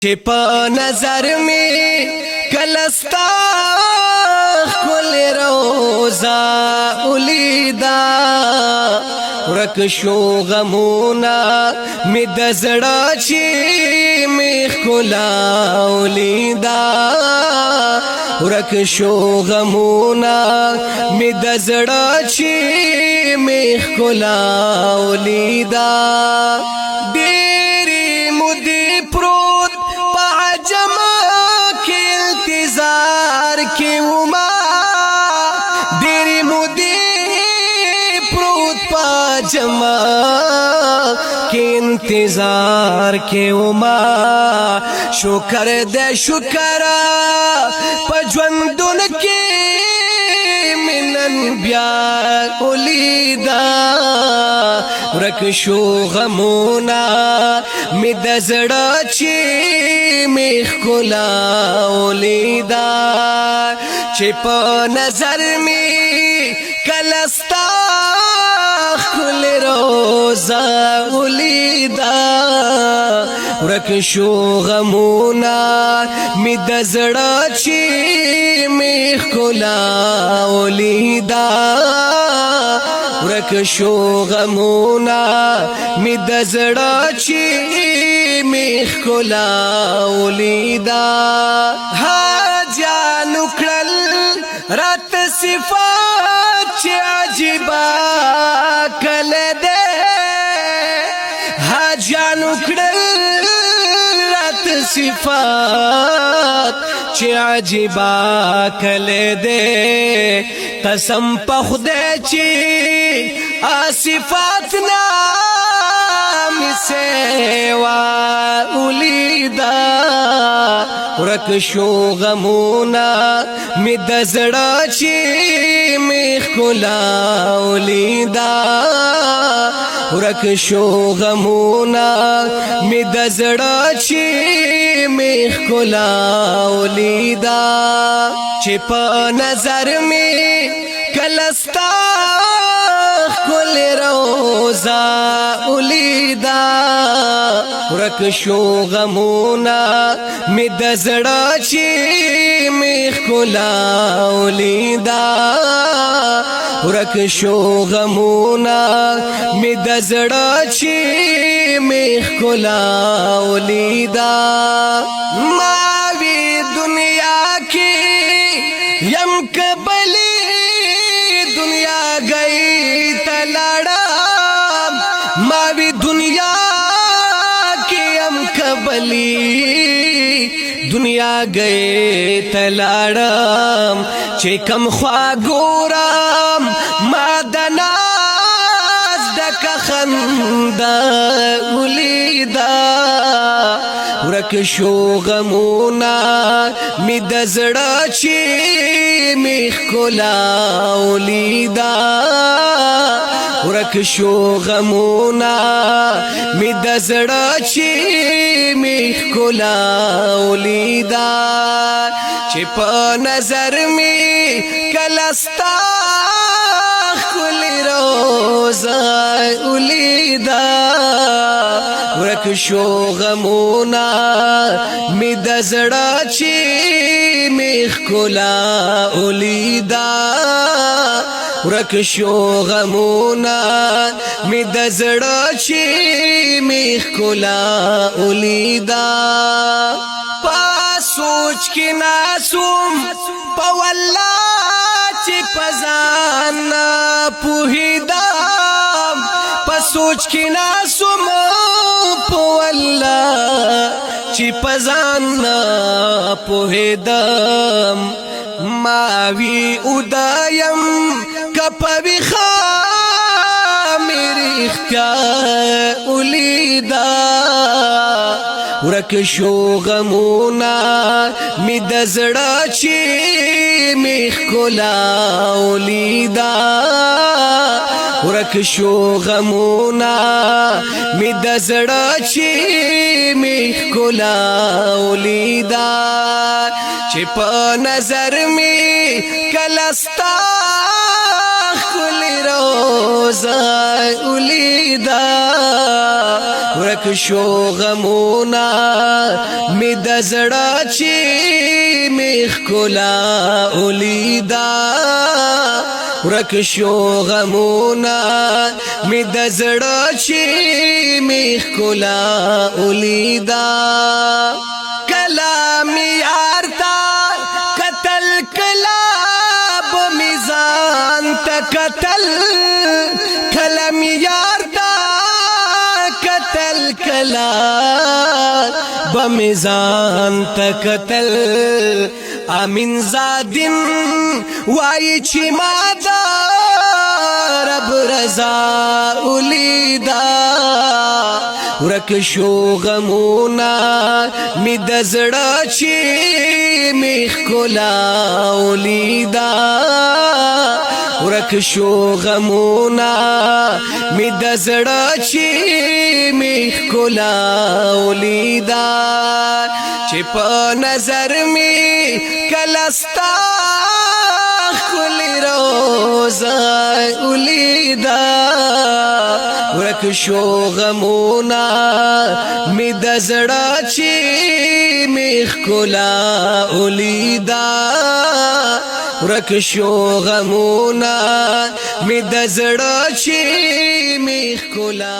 چې په نظر می کلستا کل روزا ولیدا ورک شو غمونا می د زړه چې می خلا ولیدا ورک شو غمونا می د زړه چې می خلا ولیدا जमा के इंतजार के उमा शुक्र दे शुक्रा पजवंदुन के मिलन ब्या उलीदा रख शो गमोना मिद जड़ा ची मेख कोला उलीदा चिप नजर में कलस्ता खुल रोजा उलीदा ورک شو غمونا می د زړه چې می خلا ولیدا ورک شو غمونا می د زړه چې می خلا ولیدا ها جانو کړل رات صفات چې عجيبه کله ده ها جانو کړل رات صفات چې عجيبه کله ده قسم په خدای چې صفات نام سیوا ولیدا ورک شو غمونا می د زړه چې می خلا ولیدا ورک شو غمونا می د زړه چې می خلا ولیدا چې په نظر می کلستا کل روزا ولیدا ورک شو غمونا می د زړه چې می خلا ولیدا ورک شو غمونا می د زړه چې می خلا ولیدا ما وی دنیا کې یم کبلی دنیا گئی تلاڑا ما وی دنیا کې یم کبلی دنیا گئی تلاړم چې کم خوا ګورم ما د ناز ډک خندا ولیدا ورک شو غمونا می د زړه چې می خلا ولیدا ورک شو غمونا می د زړه چې می خلا ولیدا چې په نظر می کلستا خل روزا ولیدا ورک شو غمونا می د زړه چې می خلا ولیدا ورک شو غمونا می د زړه چې می خلا ولیدا پا سوچ کې ناسوم په والله چې پزان پوهیدا پا سوچ کې ناسوم په والله چې پزان پوهیدم ما وی ادایم کپوی خوا میری اختیار ولیدا ورک شو غمونا می د زړه چې می خلا ولیدا ورک شو غمونا می د زړه چې می خلا ولیدا چې په نظر می کلستا کل روزا ولیدا ورک شو غمونا می د زړه چې می ښکلا ولیدا ورک شو غمونا می د زړه چې می ښکلا ولیدا کلام یار تا قتل کلا بمیزان تا قتل کلام یار تا قتل کلا بمیزان تا قتل امین زادن وای چې ما دا رب رضا ولیدا ورک شو غمونا می د زړه چې می ښکلا ولیدا ورک شو غمونا می د زړه چې می ښکلا ولیدا چې په نظر می کلستا خلی روزا ولیدا ورک شو غمونا می د زړه چې می ښکلا ولیدا ورک شو غمونا می د زړه چې می ښکلا